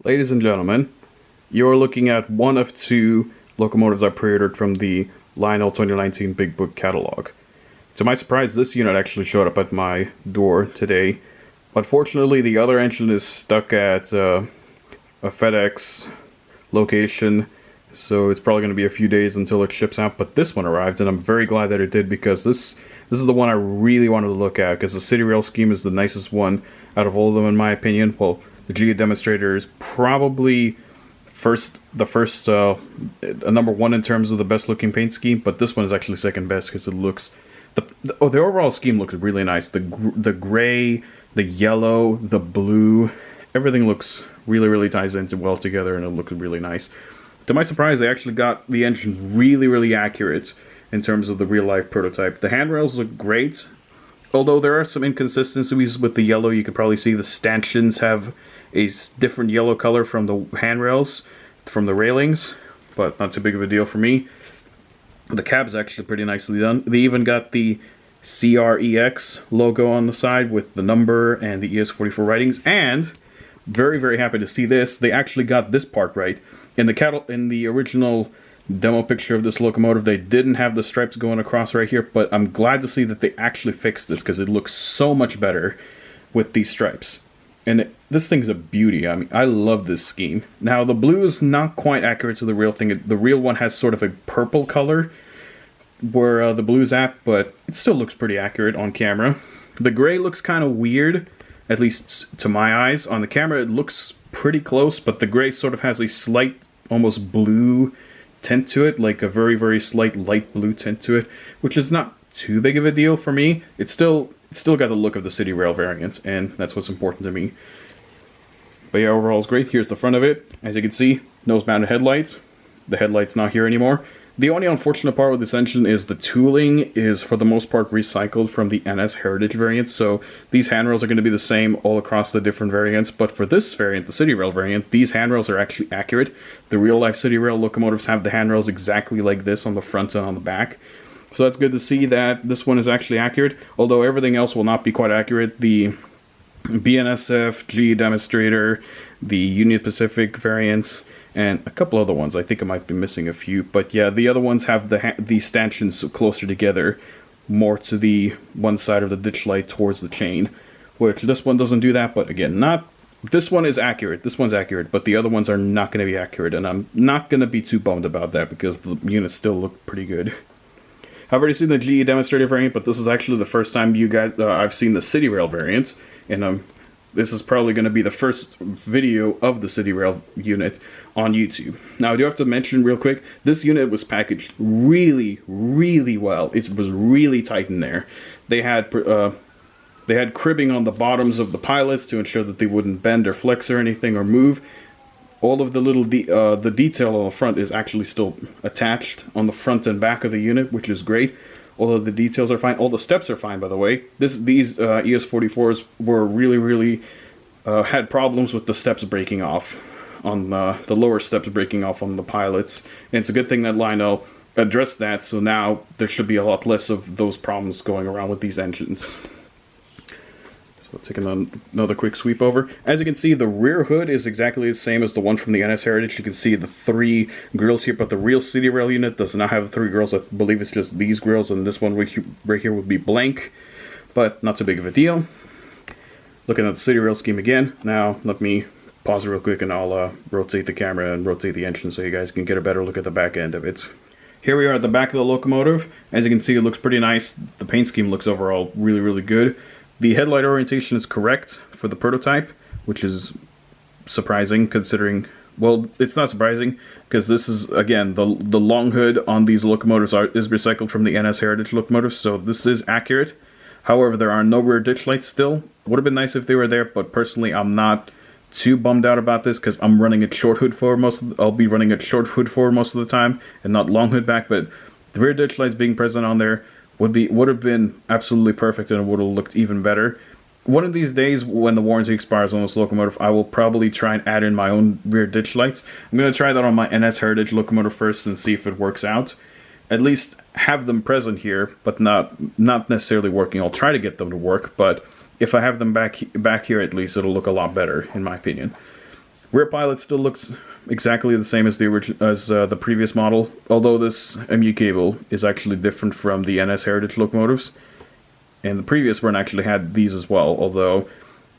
Ladies and gentlemen, you're looking at one of two locomotives I pre-ordered from the Lionel 2019 Big Book catalog. To my surprise, this unit actually showed up at my door today. Unfortunately, the other engine is stuck at a FedEx location, so it's probably going to be a few days until it ships out, but this one arrived, and I'm very glad that it did, because this is the one I really wanted to look at, because the CitiRail scheme is the nicest one out of all of them, in my opinion. Well, the GE Demonstrator is probably number one in terms of the best looking paint scheme, but this one is actually second best because it looks the overall scheme looks really nice. The gray, the yellow, the blue, everything looks really ties into well together, and it looks really nice. To my surprise, they actually got the engine really accurate in terms of the real life prototype. The handrails look great, although there are some inconsistencies with the yellow. You could probably see the stanchions have a different yellow color from the handrails, from the railings, but not too big of a deal for me. The cab is actually pretty nicely done. They even got the CREX logo on the side with the number and the ES44 writings, and very happy to see this. They actually got this part right. In the original demo picture of this locomotive, they didn't have the stripes going across right here, but I'm glad to see that they actually fixed this, because it looks so much better with these stripes. And this thing's a beauty. I mean, I love this scheme. Now, the blue is not quite accurate to the real thing. The real one has sort of a purple color where the blue's at, but it still looks pretty accurate on camera. The gray looks kind of weird, at least to my eyes. On the camera, it looks pretty close, but the gray sort of has a slight, almost blue tint to it, like a very slight light blue tint to it, which is not too big of a deal for me. It's still got the look of the CitiRail variant, and that's what's important to me. But yeah, overall it's great. Here's the front of it. As you can see, nose-mounted headlights. The headlight's not here anymore. The only unfortunate part with this engine is the tooling is for the most part recycled from the NS Heritage variant, so these handrails are going to be the same all across the different variants, but for this variant, the CitiRail variant, these handrails are actually accurate. The real-life CitiRail locomotives have the handrails exactly like this on the front and on the back. So that's good to see that this one is actually accurate, although everything else will not be quite accurate. The BNSF, GE Demonstrator, the Union Pacific variants, and a couple other ones. I think I might be missing a few, but yeah, the other ones have the stanchions closer together, more to the one side of the ditch light towards the chain, which this one doesn't do that, but again, this one is accurate. This one's accurate, but the other ones are not going to be accurate, and I'm not going to be too bummed about that because the units still look pretty good. I've already seen the GE Demonstrator variant, but this is actually the first time I've seen the CitiRail variant, and this is probably going to be the first video of the CitiRail unit on YouTube. Now, I do have to mention real quick, this unit was packaged really well. It was really tight in there. They had cribbing on the bottoms of the pilots to ensure that they wouldn't bend or flex or anything or move. All of the little the detail on the front is actually still attached on the front and back of the unit, which is great. All of the details are fine. All the steps are fine, by the way. These ES44s were really had problems with the steps breaking off, on the lower steps breaking off on the pilots. And it's a good thing that Lionel addressed that, so now there should be a lot less of those problems going around with these engines. So taking another quick sweep over. As you can see, the rear hood is exactly the same as the one from the NS Heritage. You can see the 3 grills here, but the real CitiRail unit does not have 3 grills. I believe it's just these grills, and this one right here would be blank, but not too big of a deal. Looking at the CitiRail scheme again. Now, let me pause real quick, and I'll rotate the camera and rotate the engine so you guys can get a better look at the back end of it. Here we are at the back of the locomotive. As you can see, it looks pretty nice. The paint scheme looks overall really good. The headlight orientation is correct for the prototype, which is surprising considering, well, it's not surprising because this is, again, the long hood on these locomotives is recycled from the NS Heritage locomotives, so this is accurate. However, there are no rear ditch lights still. Would have been nice if they were there, but personally I'm not too bummed out about this because I'm running a short hood forward I'll be running a short hood forward most of the time and not long hood back, but the rear ditch lights being present on there would have been absolutely perfect, and it would have looked even better. One of these days, when the warranty expires on this locomotive, I will probably try and add in my own rear ditch lights. I'm going to try that on my NS Heritage locomotive first and see if it works out. At least have them present here, but not necessarily working. I'll try to get them to work, but if I have them back here, at least it'll look a lot better, in my opinion. Rear pilot still looks exactly the same as the previous model, although this MU cable is actually different from the NS Heritage locomotives. And the previous one actually had these as well, although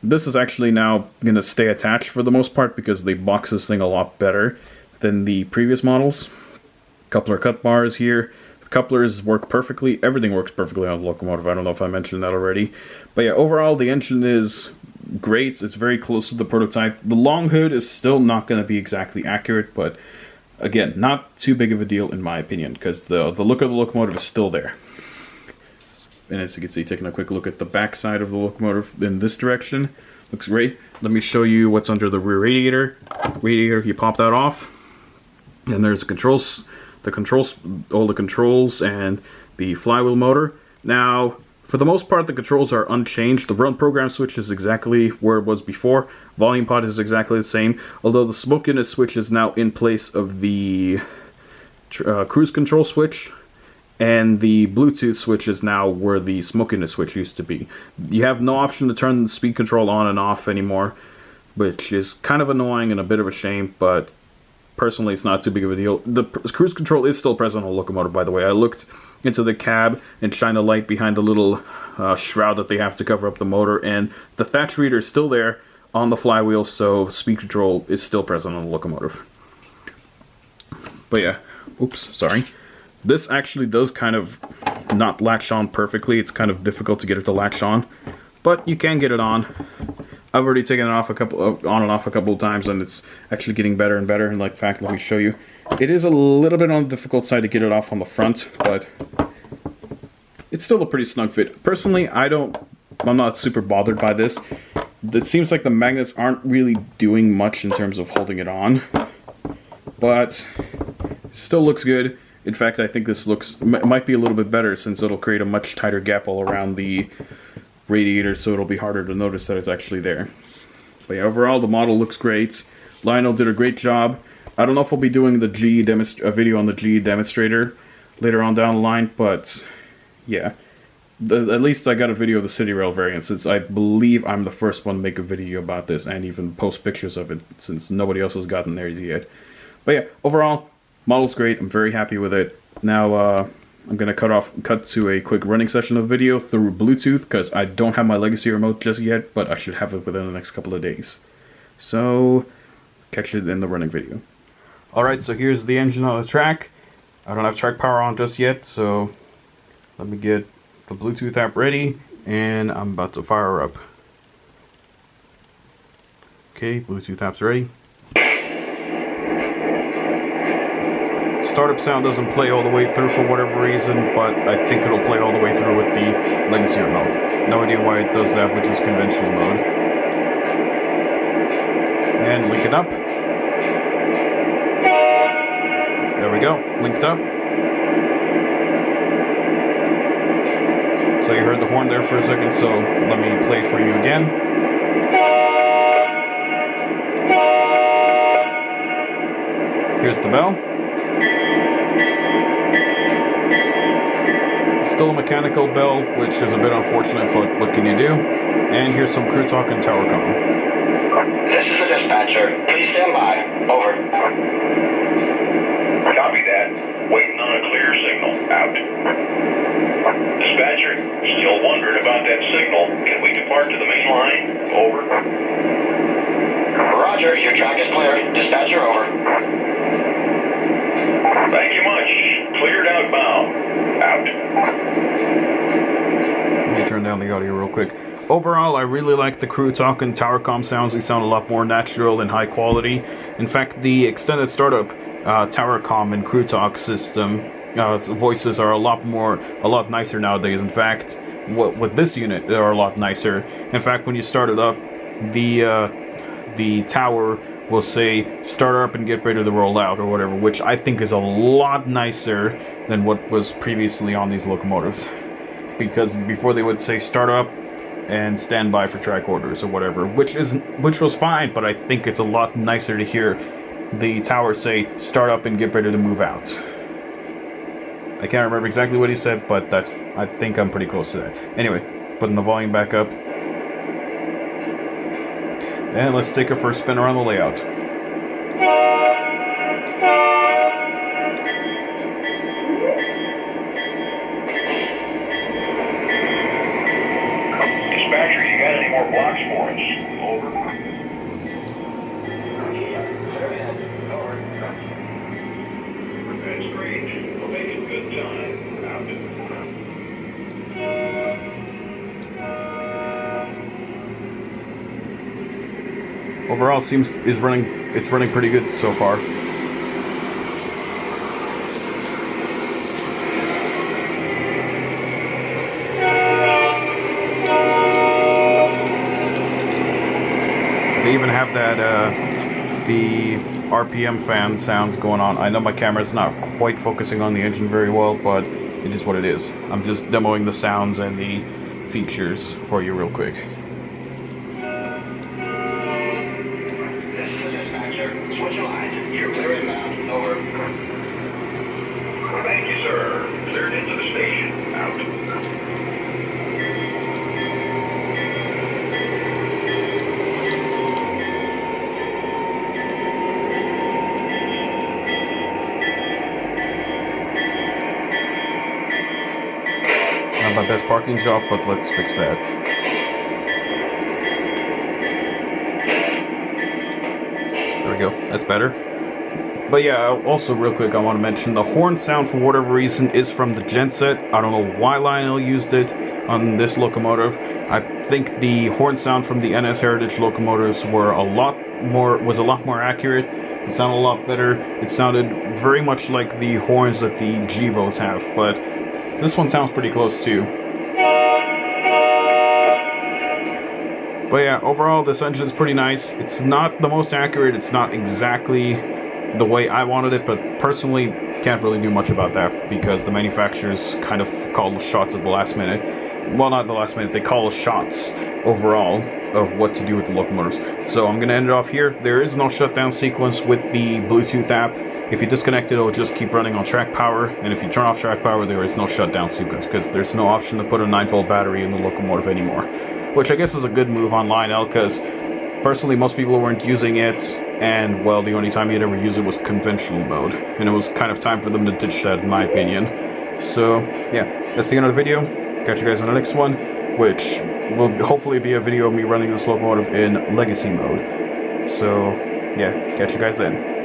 this is actually now going to stay attached for the most part because they box this thing a lot better than the previous models. Coupler cut bars here. The couplers work perfectly. Everything works perfectly on the locomotive. I don't know if I mentioned that already. But yeah, overall the engine is great. It's very close to the prototype. The long hood is still not going to be exactly accurate, but again, not too big of a deal in my opinion, because the look of the locomotive is still there. And as you can see, taking a quick look at the back side of the locomotive in this direction, looks great. Let me show you what's under the rear radiator. You pop that off, and there's the controls, all the controls, and the flywheel motor. Now, for the most part, the controls are unchanged. The run program switch is exactly where it was before. Volume pod is exactly the same, although the smoke unit switch is now in place of the cruise control switch, and the Bluetooth switch is now where the smoke unit switch used to be. You have no option to turn the speed control on and off anymore, which is kind of annoying and a bit of a shame, but personally it's not too big of a deal. The cruise control is still present on the locomotive, by the way. I looked into the cab and shined a light behind the little shroud that they have to cover up the motor, and the thatch reader is still there on the flywheel, so speed control is still present on the locomotive. But yeah, oops, sorry. This actually does kind of not latch on perfectly. It's kind of difficult to get it to latch on, but you can get it on. I've already taken it off on and off a couple of times, and it's actually getting better and better. And like, in fact, let me show you. It is a little bit on the difficult side to get it off on the front, but it's still a pretty snug fit. Personally, I'm not super bothered by this. It seems like the magnets aren't really doing much in terms of holding it on, but it still looks good. In fact, I think this might be a little bit better since it'll create a much tighter gap all around the radiator, so it'll be harder to notice that it's actually there. But yeah, overall, the model looks great. Lionel did a great job. I don't know if we'll be doing the a video on the GE Demonstrator later on down the line, but yeah. At least I got a video of the CitiRail variant, since I believe I'm the first one to make a video about this and even post pictures of it, since nobody else has gotten theirs yet. But yeah, overall, model's great. I'm very happy with it. Now I'm gonna cut to a quick running session of video through Bluetooth, because I don't have my Legacy remote just yet, but I should have it within the next couple of days. So catch it in the running video. Alright, so here's the engine on the track. I don't have track power on just yet, so let me get the Bluetooth app ready, and I'm about to fire her up. Okay, Bluetooth app's ready. Startup sound doesn't play all the way through for whatever reason, but I think it'll play all the way through with the Legacy remote. No idea why it does that with this conventional mode. And link it up. There we go, linked up. So you heard the horn there for a second, so let me play it for you again. Here's the bell. Still a mechanical bell, which is a bit unfortunate, but what can you do? And here's some crew talk and tower comm. This is the dispatcher. Please stand by. Over. Copy that. Waiting on a clear signal. Out. Dispatcher, still wondering about that signal. Can we depart to the main line? Over. Roger, your track is cleared. Dispatcher, over. Thank you much. Cleared outbound. Out. Let me turn down the audio real quick. Overall, I really like the crew talk and tower comm sounds. They sound a lot more natural and high quality. In fact, the extended startup tower comm and crew talk system voices are a lot nicer nowadays. In fact, with this unit, they're a lot nicer. In fact, when you start it up, the tower will say start up and get ready to roll out or whatever, which I think is a lot nicer than what was previously on these locomotives. Because before they would say start up and stand by for track orders or whatever, which was fine, but I think it's a lot nicer to hear the tower say start up and get ready to move out. I can't remember exactly what he said, but I think I'm pretty close to that. Anyway, putting the volume back up. And let's take a first spin around the layout. Dispatcher, you got any more blocks for us? Over. That's great. We're making good time. Out. Overall, it's running pretty good so far. They even have that the RPM fan sounds going on. I know my camera's not quite focusing on the engine very well, but it is what it is. I'm just demoing the sounds and the features for you real quick. This is the dispatcher. Switch line. You're clear inbound. Over. Thank you, sir. Cleared into the station. Out. Not my best parking job, but let's fix that. There we go. That's better. But yeah, also real quick, I want to mention the horn sound for whatever reason is from the genset. I don't know why Lionel used it on this locomotive. I think the horn sound from the NS Heritage locomotives was a lot more accurate. It sounded a lot better. It sounded very much like the horns that the Gevos have, but this one sounds pretty close too. But yeah, overall this engine is pretty nice. It's not the most accurate, it's not exactly the way I wanted it, but personally can't really do much about that because the manufacturers kind of call the shots at the last minute. Well, not the last minute, they call the shots overall of what to do with the locomotives. So I'm going to end it off here. There is no shutdown sequence with the Bluetooth app. If you disconnect it, it'll just keep running on track power, and if you turn off track power, there is no shutdown sequence because there's no option to put a 9-volt battery in the locomotive anymore. Which I guess is a good move on Lionel because personally most people weren't using it, and well, the only time you'd ever use it was conventional mode, and it was kind of time for them to ditch that in my opinion. So yeah, that's the end of the video. Catch you guys on the next one, which will hopefully be a video of me running this locomotive in legacy mode. So yeah, catch you guys then.